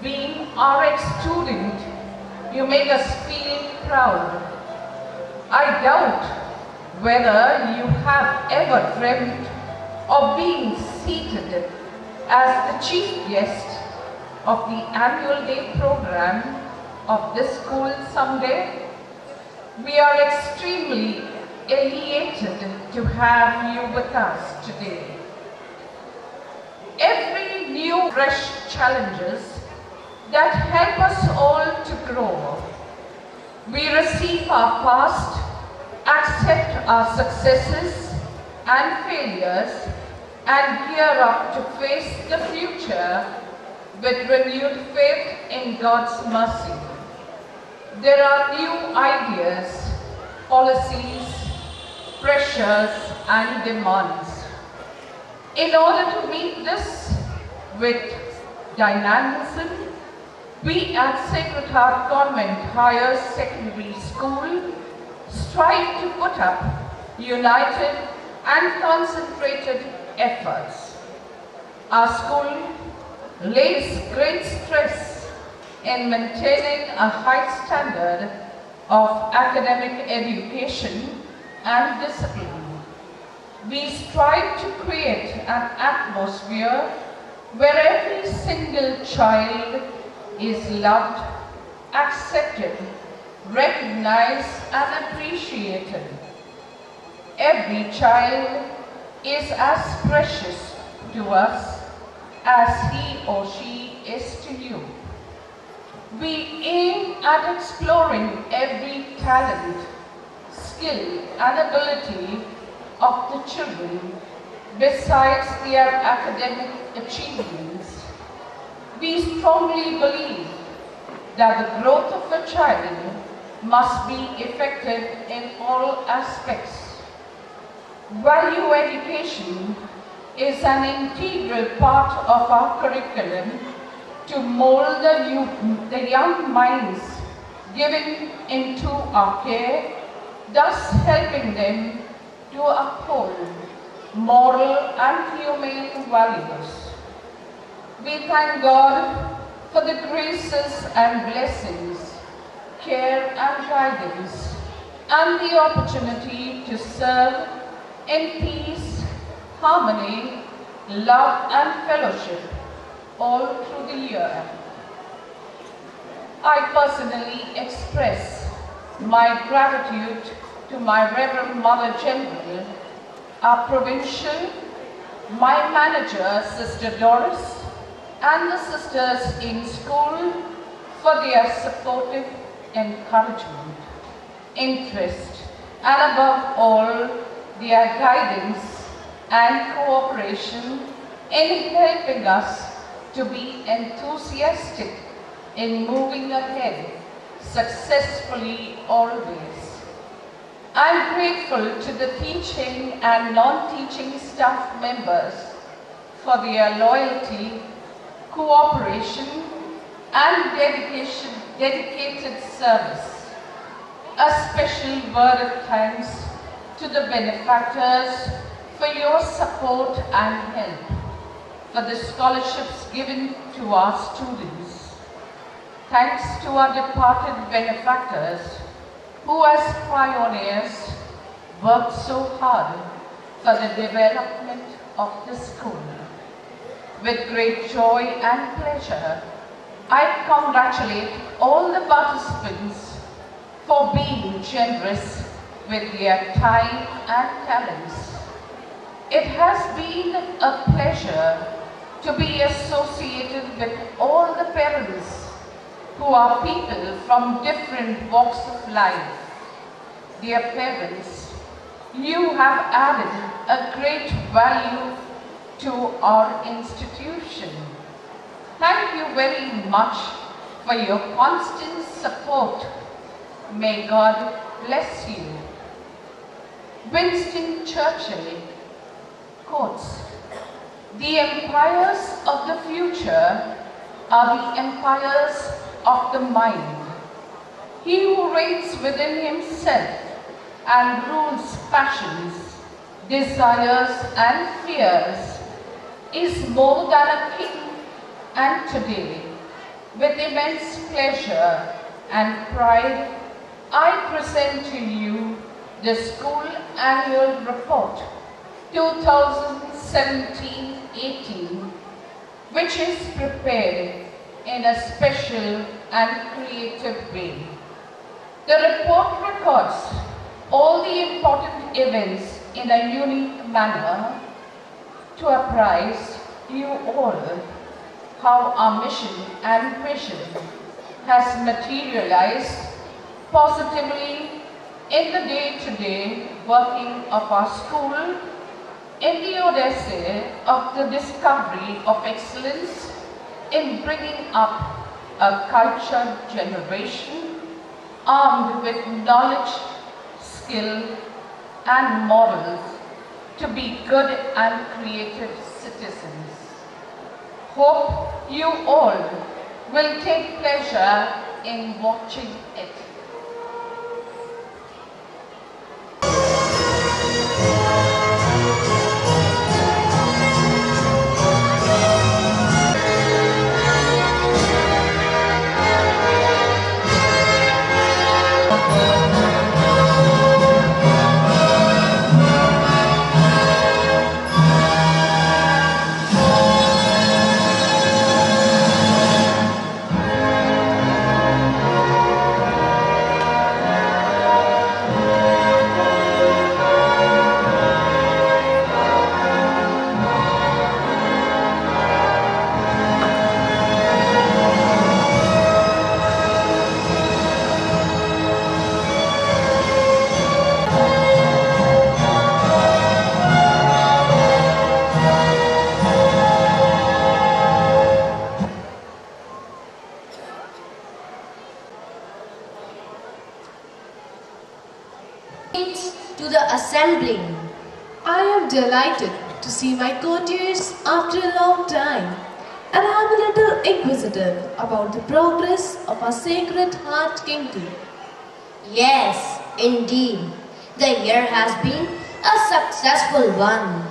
Being RX student, you make us feel proud. I doubt whether you have ever dreamt of being seated as the chief guest of the annual day program of this school someday. We are extremely elated to have you with us today. Every new fresh challenges that help us all to grow. We receive our past, accept our successes and failures, and gear up to face the future with renewed faith in God's mercy. There are new ideas, policies, pressures, and demands. In order to meet this with dynamism, we at Sacred Heart Convent Higher Secondary School strive to put up united and concentrated efforts. Our school lays great stress in maintaining a high standard of academic education and discipline. We strive to create an atmosphere where every single child is loved, accepted, recognized and appreciated. Every child is as precious to us as he or she is to you. We aim at exploring every talent, skill and ability of the children besides their academic achievements. We strongly believe that the growth of a child must be effective in all aspects. Value education is an integral part of our curriculum to mold the young minds given into our care, thus helping them to uphold moral and humane values. We thank God for the graces and blessings, care and guidance, and the opportunity to serve in peace, harmony, love and fellowship all through the year. I personally express my gratitude to my Reverend Mother General, our provincial, my manager, Sister Doris, and the sisters in school for their supportive encouragement, interest, and above all, their guidance and cooperation in helping us to be enthusiastic in moving ahead successfully always. I am grateful to the teaching and non-teaching staff members for their loyalty, cooperation and dedicated service. A special word of thanks to the benefactors for your support and help, for the scholarships given to our students. Thanks to our departed benefactors who as pioneers worked so hard for the development of the school. With great joy and pleasure, I congratulate all the participants for being generous with their time and talents. It has been a pleasure to be associated with all the parents who are people from different walks of life. Dear parents, you have added a great value to our institution. Thank you very much for your constant support. May God bless you. Winston Churchill quotes, "The empires of the future are the empires of the mind. He who reigns within himself and rules passions, desires and fears is more than a king, and today With immense pleasure and pride, I present to you the School Annual Report 2017-18, which is prepared in a special and creative way. The report records all the important events in a unique manner to apprise you all how our mission and vision has materialized positively in the day-to-day working of our school in the odyssey of the discovery of excellence in bringing up a cultured generation armed with knowledge, skill, and morals to be good and creative citizens. Hope you all will take pleasure in watching it. To the assembly. I am delighted to see my courtiers after a long time, and I am a little inquisitive about the progress of our Sacred Heart Kingdom. Yes, indeed. The year has been a successful one.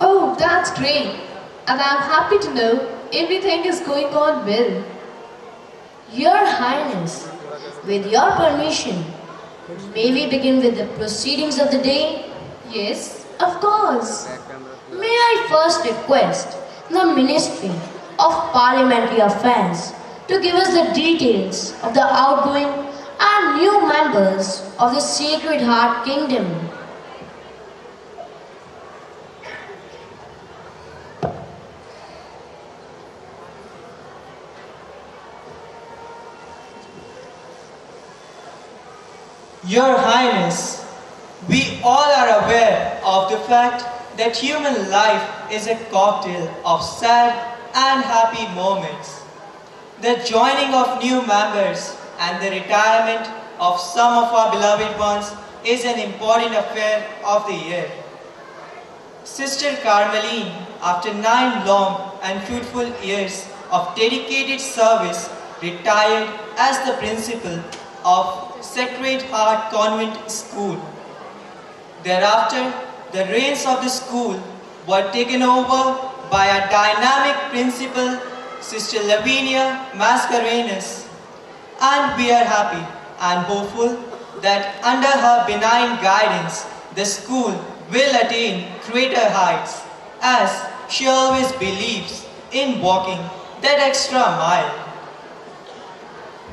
Oh, that's great, and I am happy to know everything is going on well. Your Highness, with your permission, may we begin with the proceedings of the day? Yes, of course. May I first request the Ministry of Parliamentary Affairs to give us the details of the outgoing and new members of the Sacred Heart Kingdom. Your Highness, we all are aware of the fact that human life is a cocktail of sad and happy moments. The joining of new members and the retirement of some of our beloved ones is an important affair of the year. Sister Carmeline, after 9 long and fruitful years of dedicated service, retired as the principal of Sacred Heart Convent School. Thereafter, the reins of the school were taken over by a dynamic principal, Sister Lavinia Mascarenas, and we are happy and hopeful that under her benign guidance, the school will attain greater heights, as she always believes in walking that extra mile.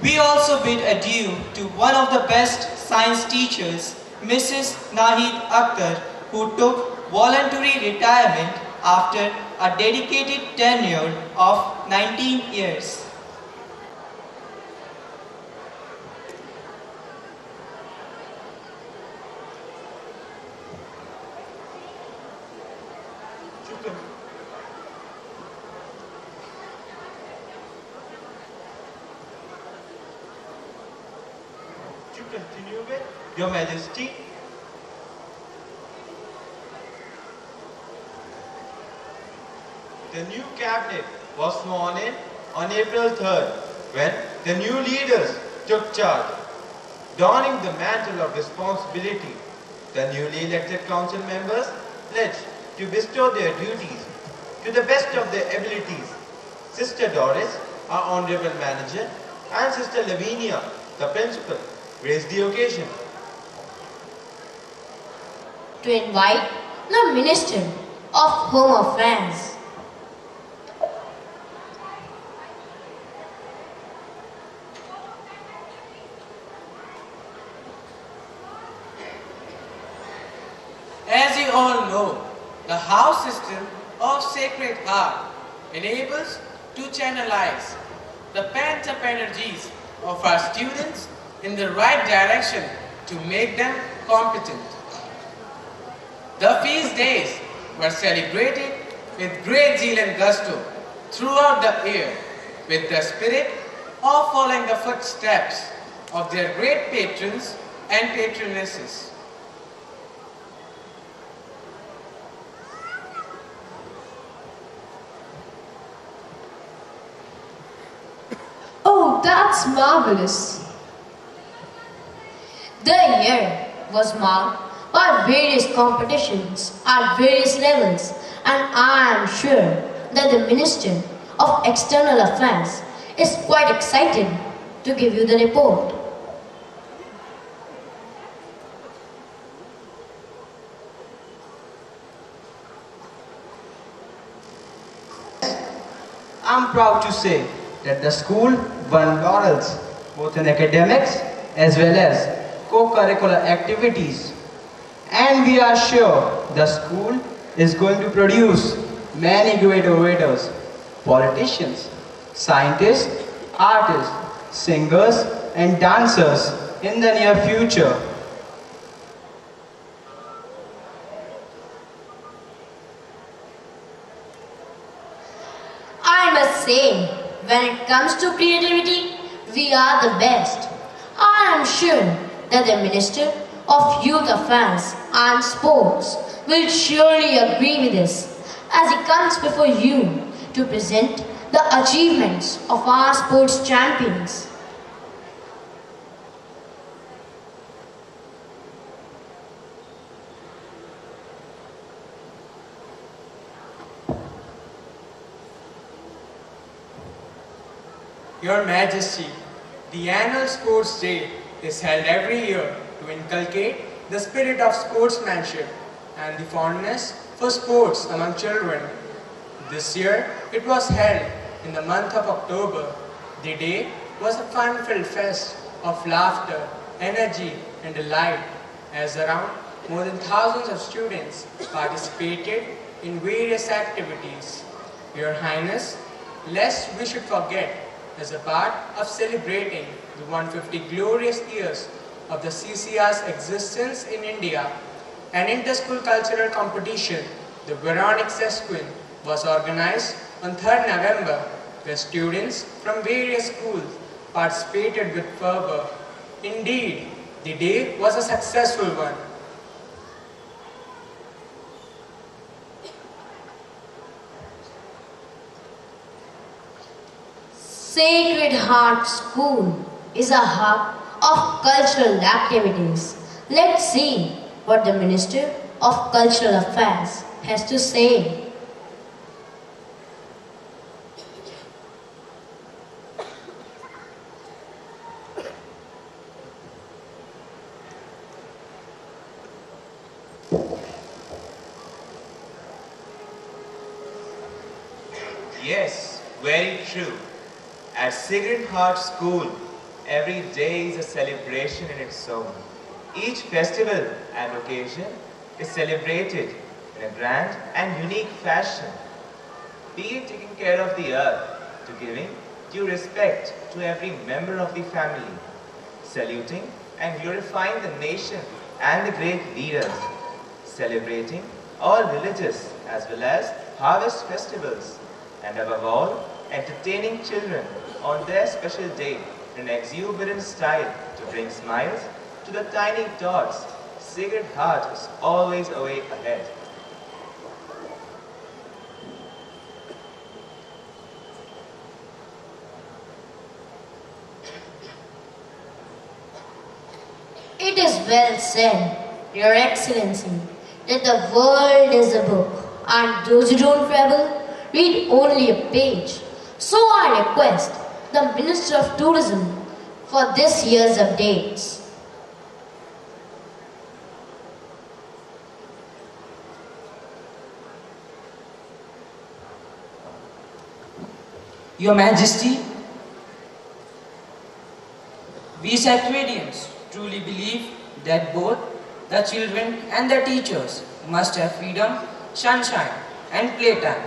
We also bid adieu to one of the best science teachers, Mrs. Nahid Akhtar, who took voluntary retirement after a dedicated tenure of 19 years. To continue with, Your Majesty. The new cabinet was sworn in on April 3rd when the new leaders took charge. Donning the mantle of responsibility, the newly elected council members pledged to bestow their duties to the best of their abilities. Sister Doris, our Honorable Manager, and Sister Lavinia, the Principal, grace the occasion. To invite the Minister of Home Affairs. As you all know, the house system of Sacred Heart enables to channelize the pent-up energies of our students in the right direction to make them competent. The feast days were celebrated with great zeal and gusto throughout the year, with the spirit of following the footsteps of their great patrons and patronesses. Oh, that's marvelous. The year was marked by various competitions at various levels, and I am sure that the Minister of External Affairs is quite excited to give you the report. I'm proud to say that the school won laurels both in academics as well as co-curricular activities. And we are sure the school is going to produce many great orators, politicians, scientists, artists, singers and dancers in the near future. I must say, when it comes to creativity, we are the best. I am sure that the Minister of Youth Affairs and Sports will surely agree with this as he comes before you to present the achievements of our sports champions. Your Majesty, the annual Sports Day is held every year to inculcate the spirit of sportsmanship and the fondness for sports among children. This year, it was held in the month of October. The day was a fun-filled fest of laughter, energy and delight, as around more than thousands of students participated in various activities. Your Highness, lest we should forget, as a part of celebrating the 150 glorious years of the CCR's existence in India, an inter-school cultural competition, the Veronic Sesquin, was organized on 3rd November, where students from various schools participated with fervor. Indeed, the day was a successful one. Sacred Heart School is a hub of cultural activities. Let's see what the Minister of Cultural Affairs has to say. Yes, very true. At Sacred Heart School, every day is a celebration in its own. Each festival and occasion is celebrated in a grand and unique fashion. Be it taking care of the earth, to giving due respect to every member of the family, saluting and glorifying the nation and the great leaders, celebrating all religious as well as harvest festivals, and above all, entertaining children on their special day in an exuberant style to bring smiles to the tiny tots. Sacred Heart is always a way ahead. It is well said, Your Excellency, that the world is a book, and those who don't travel read only a page. So I request the Minister of Tourism, for this year's updates. Your Majesty, we Sattvidians truly believe that both the children and the teachers must have freedom, sunshine and playtime.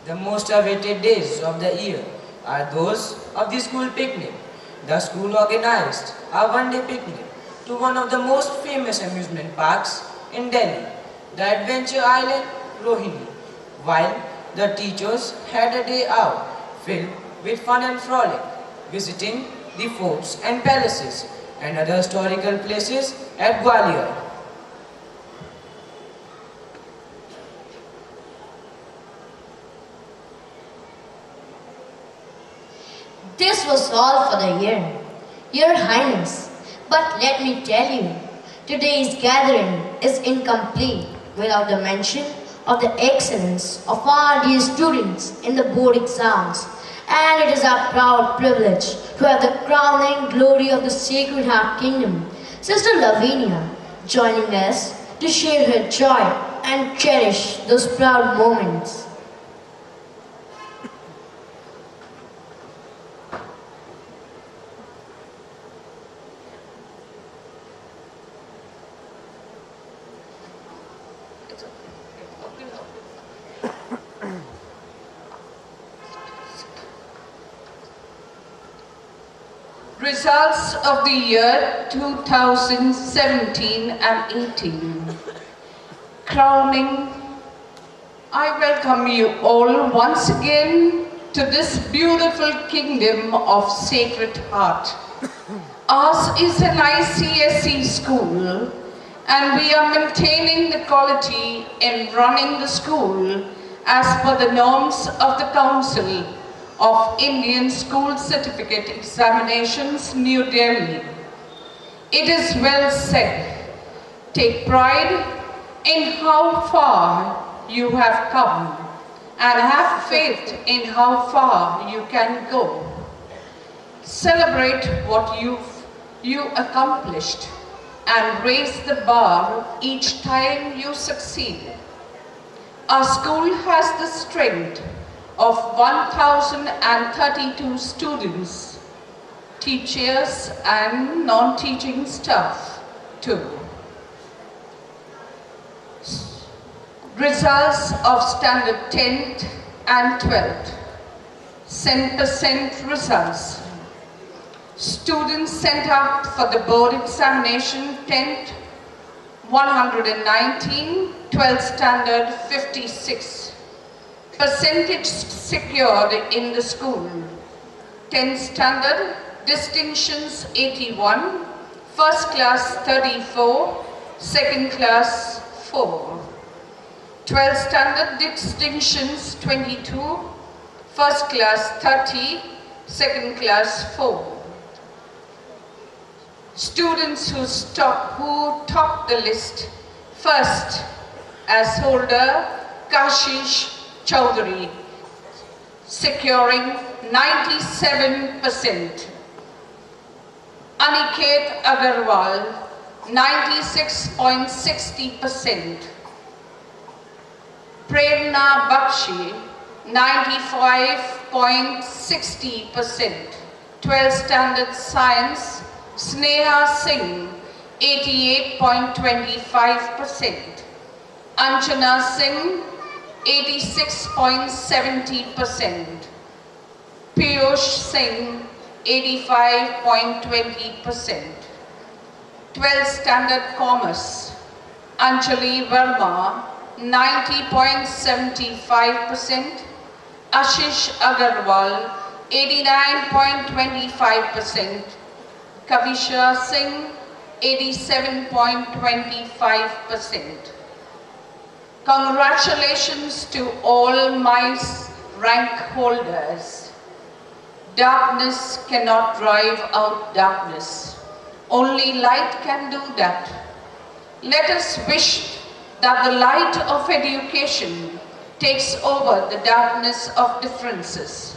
The most awaited days of the year are those of the school picnic. The school organized a one-day picnic to one of the most famous amusement parks in Delhi, the Adventure Island, Rohini, while the teachers had a day out filled with fun and frolic, visiting the forts and palaces and other historical places at Gwalior. This was all for the year, Your Highness. But let me tell you, today's gathering is incomplete without the mention of the excellence of our dear students in the board exams. And it is our proud privilege to have the crowning glory of the Sacred Heart Kingdom, Sister Lavinia, joining us to share her joy and cherish those proud moments. Results of the year 2017 and 18. Crowning. I welcome you all once again to this beautiful kingdom of Sacred Heart. Ours is an ICSE school and we are maintaining the quality in running the school as per the norms of the Council of Indian School Certificate Examinations, New Delhi. It is well said, take pride in how far you have come and have faith in how far you can go. Celebrate what you accomplished and raise the bar each time you succeed. Our school has the strength of 1,032 students, teachers and non-teaching staff too. Results of Standard 10th and 12th. 100% results. Students sent out for the board examination 10th 119, 12th standard 56. Percentage secured in the school. 10th standard distinctions 81, first class 34, second class 4. 12th standard distinctions 22, first class 30, second class 4. Students who topped the list. First, as holder Kashish Chowdhury, securing 97%. Aniket Agarwal, 96.60%. Prerna Bakshi, 95.60%. 12th Standard Science, Sneha Singh, 88.25%. Anjana Singh, 86.70%. Piyush Singh, 85.20%. 12th Standard Commerce, Anjali Verma, 90.75%. Ashish Agarwal, 89.25%. Kavisha Singh, 87.25%. Congratulations to all my rank holders. Darkness cannot drive out darkness. Only light can do that. Let us wish that the light of education takes over the darkness of differences,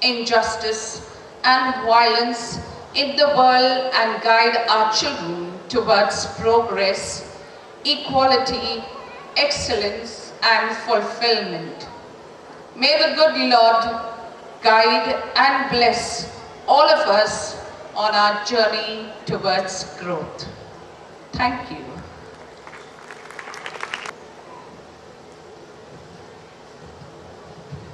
injustice, and violence in the world and guide our children towards progress, equality, excellence, and fulfillment. May the good Lord guide and bless all of us on our journey towards growth. Thank you.